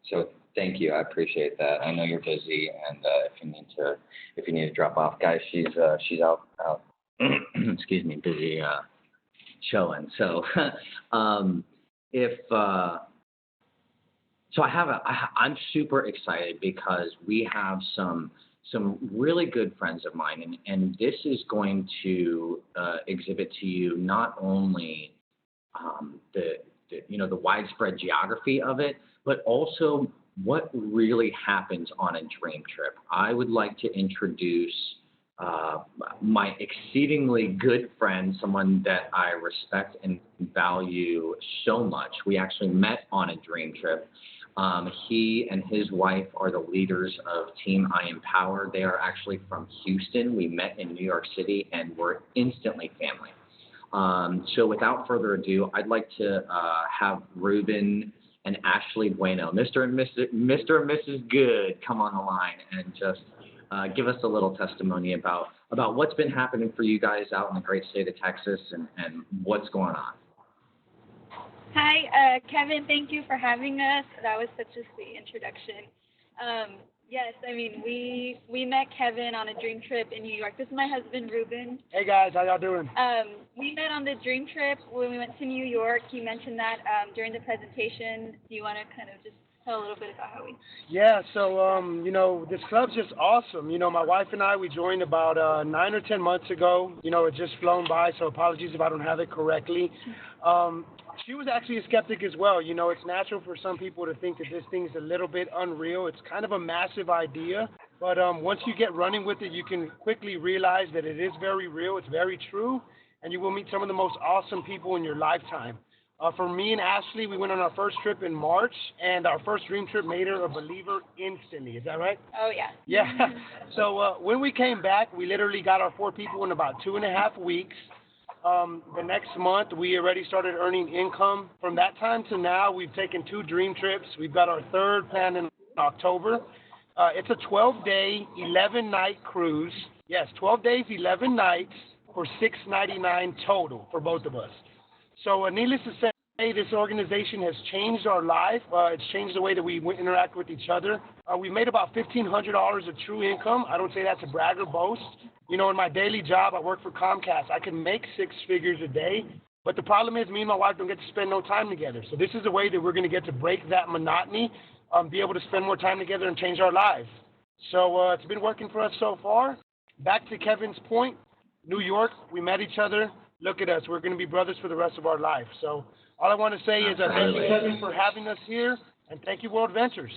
So thank you. I appreciate that. I know you're busy, and if you need to drop off, guys, she's out excuse me, busy showing. So so I'm super excited because we have some really good friends of mine, and this is going to exhibit to you not only the widespread geography of it, but also what really happens on a dream trip. I would like to introduce my exceedingly good friend, someone that I respect and value so much. We actually met on a dream trip. He and his wife are the leaders of Team I Empower. They are actually from Houston. We met in New York City, and we're instantly family. So without further ado, I'd like to have Ruben and Ashley Bueno, Mr. and Mrs. Good, come on the line and just give us a little testimony about what's been happening for you guys out in the great state of Texas and what's going on. Hi, Kevin, thank you for having us. That was such a sweet introduction. Yes, I mean, we met Kevin on a dream trip in New York. This is my husband, Ruben. Hey, guys. How y'all doing? We met on the dream trip when we went to New York. You mentioned that during the presentation. Do you want to kind of just tell a little bit about how we... Yeah, so, this club's just awesome. My wife and I, we joined about 9 or 10 months ago. It's just flown by, so apologies if I don't have it correctly. She was actually a skeptic as well. It's natural for some people to think that this thing's a little bit unreal. It's kind of a massive idea, but once you get running with it, you can quickly realize that it is very real, it's very true, and you will meet some of the most awesome people in your lifetime. For me and Ashley, we went on our first trip in March, and our first dream trip made her a believer instantly. Is that right? Oh, yeah. Yeah. So when we came back, we literally got our 4 people in about 2.5 weeks. The next month, we already started earning income. From that time to now, we've taken 2 dream trips. We've got our 3rd planned in October. It's a 12-day, 11-night cruise. Yes, 12 days, 11 nights for $699 total for both of us. So needless to say, this organization has changed our life. It's changed the way that we interact with each other. We made about $1,500 of true income. I don't say that to brag or boast. In my daily job, I work for Comcast. I can make 6 figures a day, but the problem is me and my wife don't get to spend no time together. So this is a way that we're going to get to break that monotony, be able to spend more time together and change our lives. So it's been working for us so far. Back to Kevin's point, New York, we met each other. Look at us. We're going to be brothers for the rest of our life. So all I want to say is thank you, Kevin, for having us here, and thank you, World Ventures.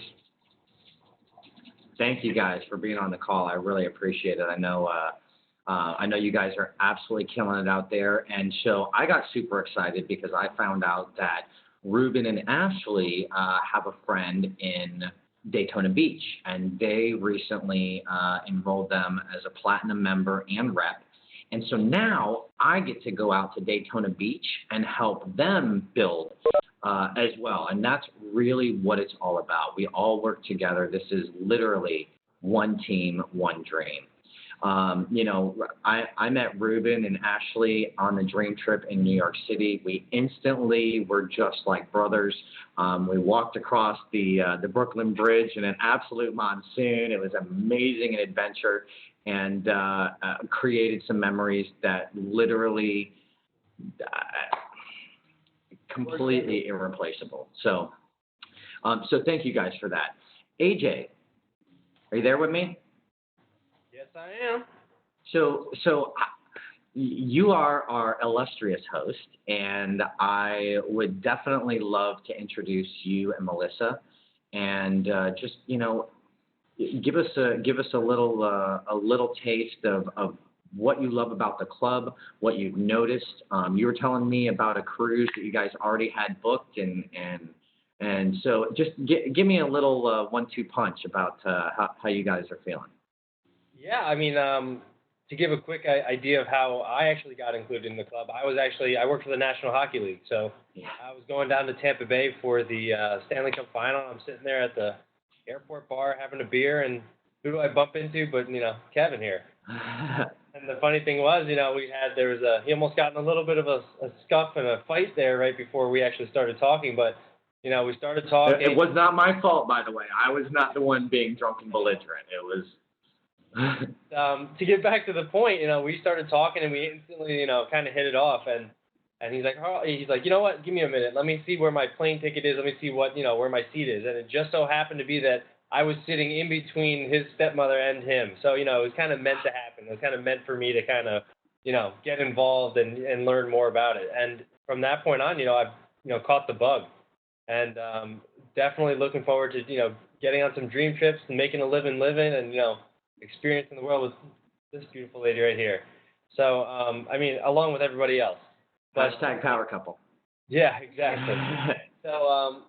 Thank you guys for being on the call. I really appreciate it. I know you guys are absolutely killing it out there. And so I got super excited because I found out that Ruben and Ashley have a friend in Daytona Beach, and they recently enrolled them as a platinum member and rep. And so now I get to go out to Daytona Beach and help them build as well. And that's really what it's all about. We all work together. This is literally one team, one dream. I met Ruben and Ashley on the dream trip in New York City. We instantly were just like brothers. We walked across the Brooklyn Bridge in an absolute monsoon. It was amazing, an adventure, and created some memories that literally completely irreplaceable. So thank you guys for that. AJ, are you there with me? Yes, I am. So you are our illustrious host, and I would definitely love to introduce you and Melissa, and just give us a little taste of what you love about the club, what you've noticed. You were telling me about a cruise that you guys already had booked, and And so just give me a little 1-2 punch about how you guys are feeling. Yeah, I mean, to give a quick idea of how I actually got included in the club, I worked for the National Hockey League, so Yeah. I was going down to Tampa Bay for the Stanley Cup Final. I'm sitting there at the airport bar having a beer, and who do I bump into but Kevin here. And the funny thing was, he almost got in a little bit of a scuff and a fight there right before we actually started talking, but we started talking. It was not my fault, by the way. I was not the one being drunk and belligerent. It was. To get back to the point, we started talking and we instantly, kind of hit it off. And he's like, you know what? Give me a minute. Let me see where my plane ticket is. Let me see where my seat is. And it just so happened to be that I was sitting in between his stepmother and him. So, it was kind of meant to happen. It was kind of meant for me to kind of, get involved and learn more about it. And from that point on, I've, caught the bug. And definitely looking forward to, getting on some dream trips and making a living and, experiencing the world with this beautiful lady right here. So, along with everybody else. Hashtag power couple. Yeah, exactly. So,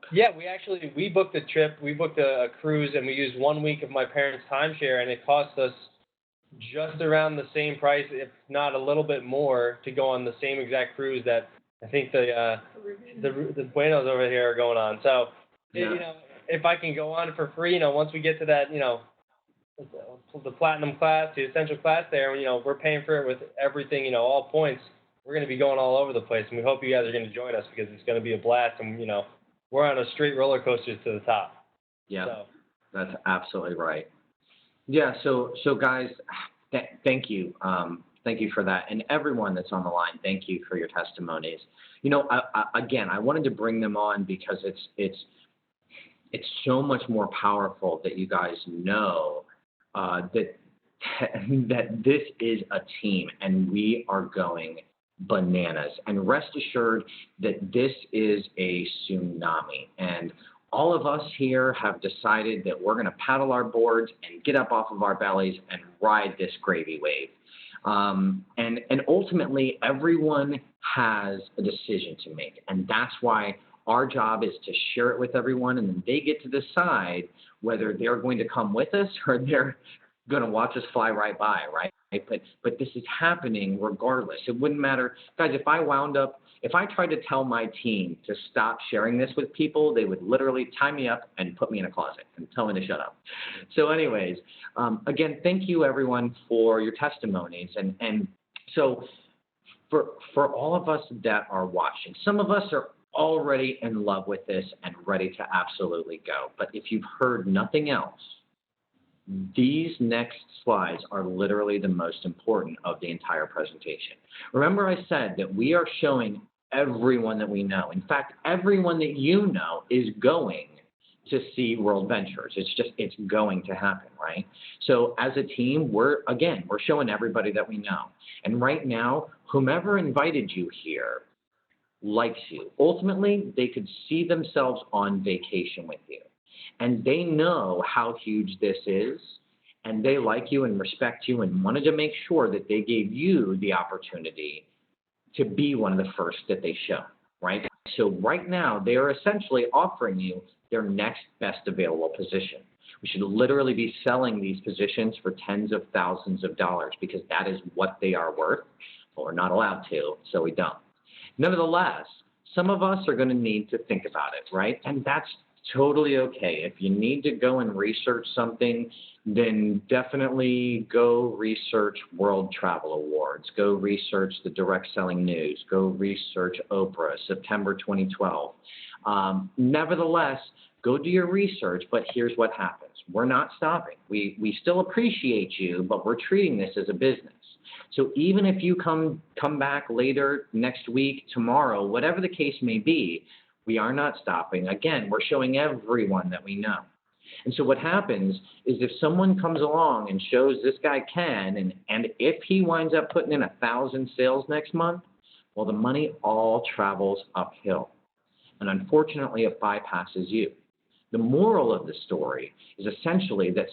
we booked a trip. We booked a cruise, and we used 1 week of my parents' timeshare, and it cost us just around the same price, if not a little bit more, to go on the same exact cruise that I think the Buenos over here are going on. So, if I can go on for free, once we get to that, the platinum class, the essential class there, we're paying for it with everything, all points. We're going to be going all over the place, and we hope you guys are going to join us because it's going to be a blast, and, we're on a straight roller coaster to the top. Yeah, so. That's absolutely right. Yeah, so guys, thank you. Thank you for that. And everyone that's on the line, thank you for your testimonies. I wanted to bring them on because it's so much more powerful that you guys know that this is a team and we are going bananas. And rest assured that this is a tsunami. And all of us here have decided that we're going to paddle our boards and get up off of our bellies and ride this gravy wave. And ultimately, everyone has a decision to make. And that's why our job is to share it with everyone, and then they get to decide whether they're going to come with us or they're going to watch us fly right by, right? But this is happening regardless. It wouldn't matter. Guys, if I tried to tell my team to stop sharing this with people, they would literally tie me up and put me in a closet and tell me to shut up. So anyways, again, thank you everyone for your testimonies. And so for all of us that are watching, some of us are already in love with this and ready to absolutely go. But if you've heard nothing else, these next slides are literally the most important of the entire presentation. Remember I said that we are showing everyone that we know. In fact, everyone that you know is going to see World Ventures. It's going to happen, right? So as a team, we're showing everybody that we know. And right now, whomever invited you here likes you. Ultimately, they could see themselves on vacation with you. And they know how huge this is, and they like you and respect you and wanted to make sure that they gave you the opportunity to be one of the first that they show, right? So right now, they are essentially offering you their next best available position. We should literally be selling these positions for tens of thousands of dollars because that is what they are worth. But we're not allowed to, so we don't. Nevertheless, some of us are going to need to think about it, right? And that's totally okay. If you need to go and research something, then definitely go research World Travel Awards. Go research the Direct Selling News. Go research Oprah, September 2012. Nevertheless, go do your research, but here's what happens. We're not stopping. We still appreciate you, but we're treating this as a business. So even if you come back later, next week, tomorrow, whatever the case may be, we are not stopping. Again, we're showing everyone that we know. And so what happens is if someone comes along and shows this guy can, and if he winds up putting in 1,000 sales next month, well, the money all travels uphill. And unfortunately, it bypasses you. The moral of the story is essentially that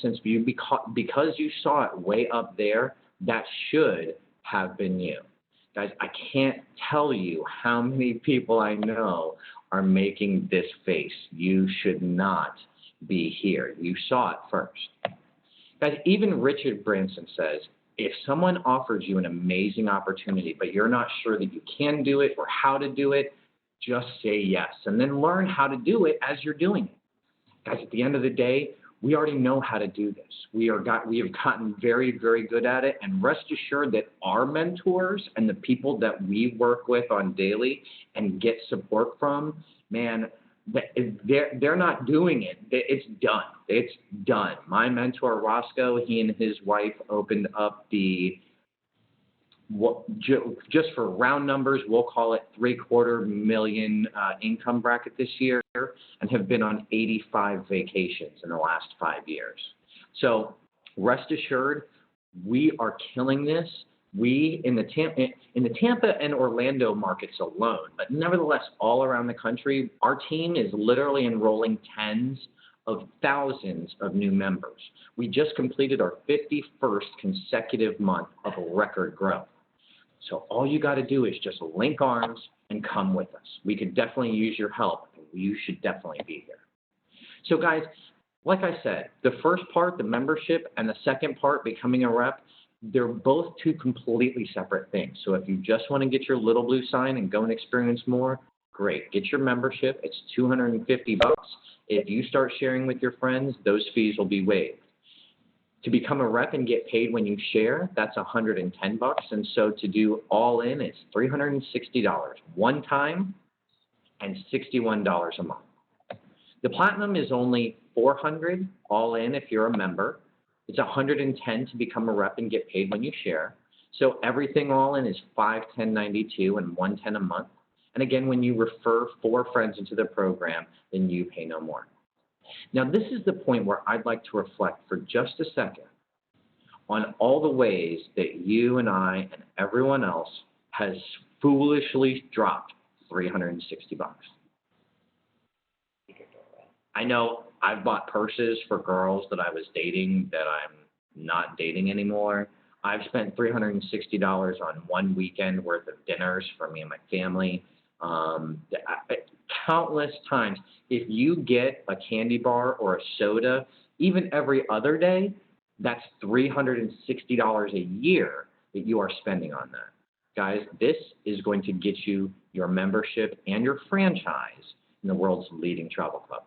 because you saw it way up there, that should have been you. Guys, I can't tell you how many people I know are making this face. You should not be here. You saw it first. Guys, even Richard Branson says, if someone offers you an amazing opportunity, but you're not sure that you can do it or how to do it, just say yes, and then learn how to do it as you're doing it. Guys, at the end of the day, we already know how to do this. We have gotten very, very good at it, and rest assured that our mentors and the people that we work with on daily and get support from, man, they're not doing it. It's done. It's done. My mentor, Roscoe, he and his wife opened up just for round numbers, we'll call it $750,000 income bracket this year, and have been on 85 vacations in the last 5 years. So rest assured, we are killing this. We in the Tampa and Orlando markets alone, but nevertheless all around the country, our team is literally enrolling tens of thousands of new members. We just completed our 51st consecutive month of record growth. So all you got to do is just link arms and come with us. We could definitely use your help. You should definitely be here. So guys, like I said, the first part, the membership, and the second part, becoming a rep, they're both two completely separate things. So if you just want to get your little blue sign and go and experience more, great. Get your membership. It's $250. If you start sharing with your friends, those fees will be waived. To become a rep and get paid when you share, that's $110. And so to do all in, it's $360 one time and $61 a month. The platinum is only $400 all in if you're a member. It's $110 to become a rep and get paid when you share. So everything all in is $510.92 and $110 a month. And again, when you refer 4 friends into the program, then you pay no more. Now, this is the point where I'd like to reflect for just a second on all the ways that you and I and everyone else has foolishly dropped $360. I know I've bought purses for girls that I was dating that I'm not dating anymore. I've spent $360 on one weekend worth of dinners for me and my family. Countless times. If you get a candy bar or a soda, even every other day, that's $360 a year that you are spending on that. Guys, this is going to get you your membership and your franchise in the world's leading travel club.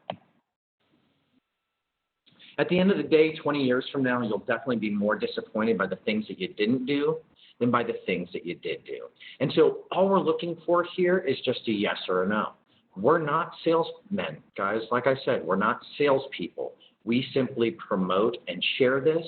At the end of the day, 20 years from now, you'll definitely be more disappointed by the things that you didn't do than by the things that you did do. And so all we're looking for here is just a yes or a no. We're not salesmen, guys. Like I said, we're not salespeople. We simply promote and share this,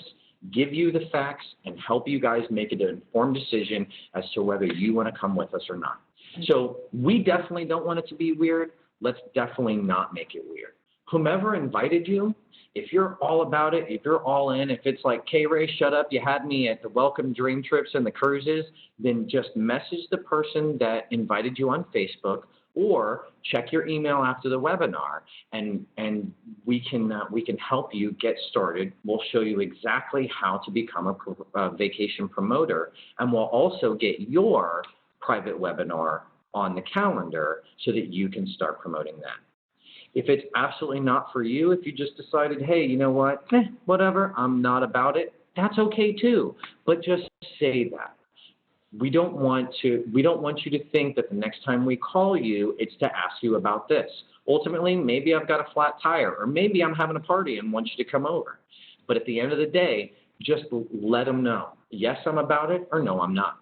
give you the facts, and help you guys make an informed decision as to whether you want to come with us or not. So we definitely don't want it to be weird. Let's definitely not make it weird. Whomever invited you, if you're all about it, if you're all in, if it's like, K-Ray, shut up, you had me at the welcome dream trips and the cruises, then just message the person that invited you on Facebook, or check your email after the webinar, and we can help you get started. We'll show you exactly how to become a vacation promoter, and we'll also get your private webinar on the calendar so that you can start promoting that. If it's absolutely not for you, if you just decided, hey, you know what, whatever, I'm not about it, that's okay too. But just say that. We don't want you to think that the next time we call you, it's to ask you about this. Ultimately, maybe I've got a flat tire, or maybe I'm having a party and want you to come over. But at the end of the day, just let them know, yes, I'm about it, or no, I'm not.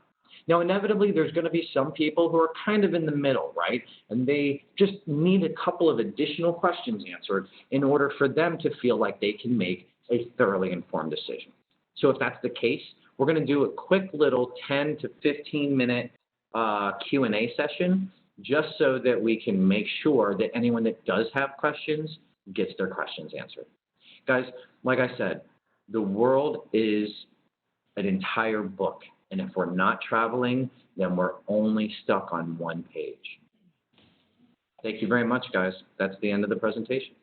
Now, inevitably, there's going to be some people who are kind of in the middle, right? And they just need a couple of additional questions answered in order for them to feel like they can make a thoroughly informed decision. So if that's the case, we're going to do a quick little 10 to 15-minute Q&A session just so that we can make sure that anyone that does have questions gets their questions answered. Guys, like I said, the world is an entire book. And if we're not traveling, then we're only stuck on one page. Thank you very much, guys. That's the end of the presentation.